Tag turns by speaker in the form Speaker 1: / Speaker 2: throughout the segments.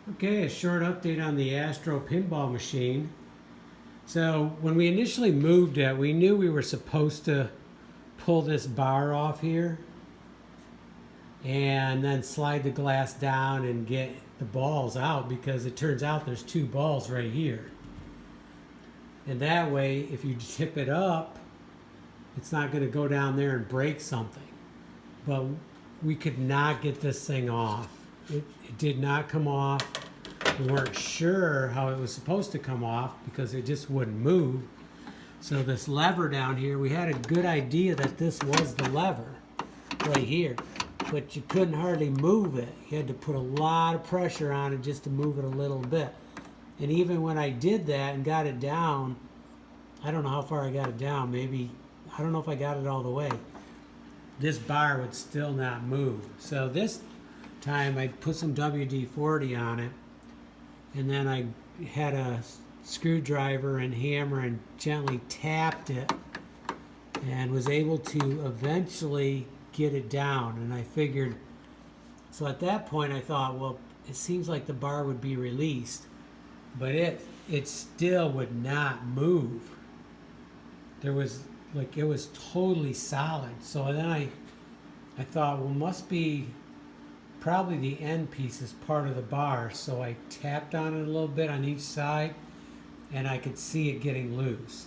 Speaker 1: Okay, a short update on the Astro pinball machine. So when we initially moved it, we knew we were supposed to pull this bar off here and then slide the glass down and get the balls out, because it turns out there's two balls right here. And that way, if you tip it up, it's not going to go down there and break something. But we could not get this thing off. It did not come off. We weren't sure how it was supposed to come off because it just wouldn't move. So this lever down here, we had a good idea that this was the lever right here, but you couldn't hardly move it. You had to put a lot of pressure on it just to move it a little bit. And even when I did that and got it down, I don't know how far I got it down, maybe, I don't know if I got it all the way. This bar would still not move. So this time I put some WD-40 on it, and then I had a screwdriver and hammer and gently tapped it and was able to eventually get it down. And I figured, so at that point I thought, well, it seems like the bar would be released, but it still would not move. There was, like, it was totally solid. So then I thought, well, must be probably the end piece is part of the bar. So I tapped on it a little bit on each side, and I could see it getting loose.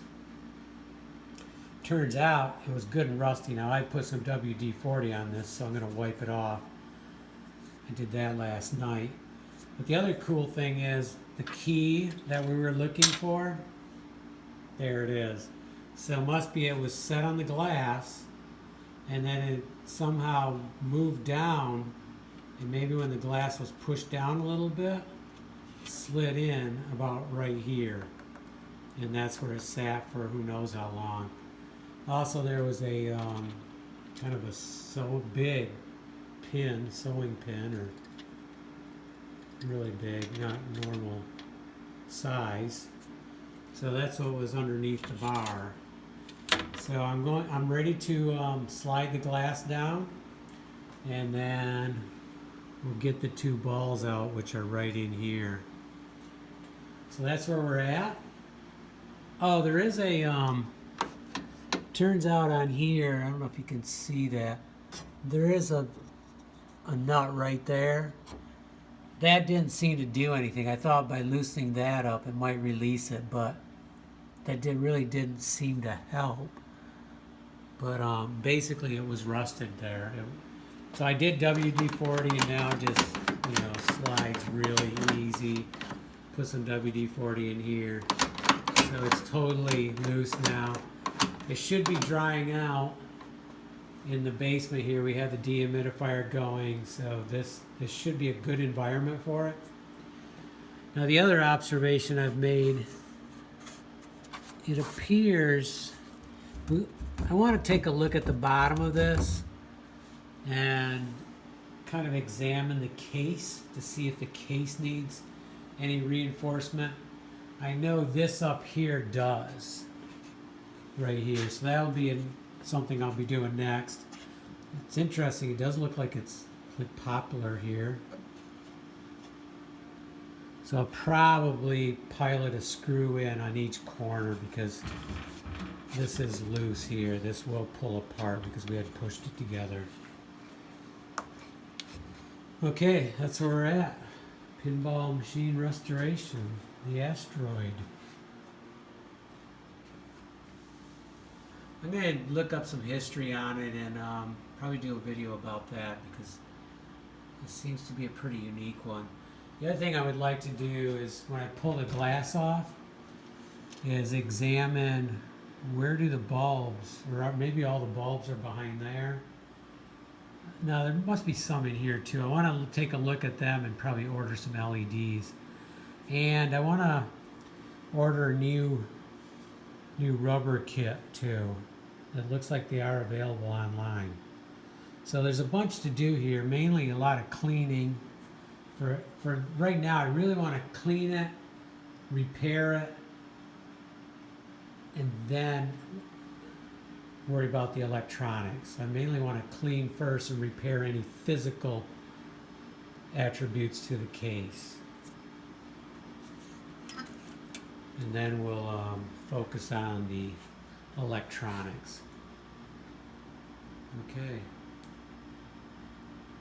Speaker 1: Turns out it was good and rusty. Now I put some WD-40 on this, so I'm going to wipe it off. I did that last night. But the other cool thing is the key that we were looking for, there it is. So it must be it was set on the glass, and then it somehow moved down, and maybe when the glass was pushed down a little bit, slid in about right here. And that's where it sat for who knows how long. Also, there was a kind of a big pin, sewing pin, or really big, not normal size. So that's what was underneath the bar. So I'm ready to slide the glass down, and then we'll get the two balls out, which are right in here. So that's where we're at. Oh, there is a, turns out on here, I don't know if you can see that, there is a nut right there. That didn't seem to do anything. I thought by loosening that up it might release it, but that really didn't seem to help. But basically it was rusted there. So I did WD-40, and now just, slides really easy. Put some WD-40 in here. So it's totally loose now. It should be drying out in the basement here. We have the dehumidifier going, so this should be a good environment for it. Now the other observation I've made, it appears, I want to take a look at the bottom of this and kind of examine the case to see if the case needs any reinforcement. I know this up here does, right here, so that'll be something I'll be doing next. It's interesting, it does look like it's like poplar here. So I'll probably pilot a screw in on each corner, because this is loose here. This will pull apart because we had pushed it together. Okay, that's where we're at. Pinball machine restoration, the Asteroid. I'm going to look up some history on it and probably do a video about that, because it seems to be a pretty unique one. The other thing I would like to do is, when I pull the glass off, is examine where do the bulbs, or maybe all the bulbs are behind there. Now there must be some in here too. I want to take a look at them and probably order some LEDs. And I want to order a new rubber kit too. It looks like they are available online. So there's a bunch to do here, mainly a lot of cleaning. For right now, I really want to clean it, repair it, and then worry about the electronics. I mainly want to clean first and repair any physical attributes to the case. and then we'll focus on the electronics. Okay.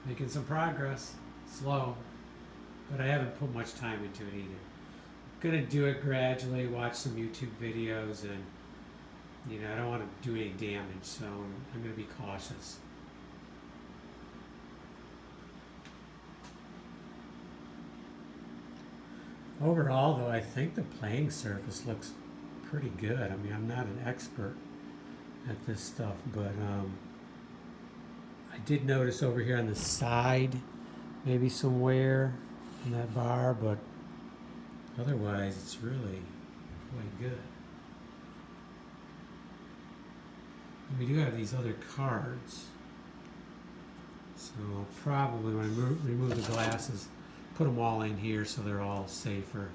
Speaker 1: Making some progress. Slow. But I haven't put much time into it either. Gonna do it gradually, watch some YouTube videos, and I don't want to do any damage, so I'm gonna be cautious. Overall, though, I think the playing surface looks pretty good. I mean, I'm not an expert at this stuff, but I did notice over here on the side maybe some wear in that bar, but otherwise it's really quite good. And we do have these other cards, so I'll probably, when I remove the glasses, put them all in here so they're all safer.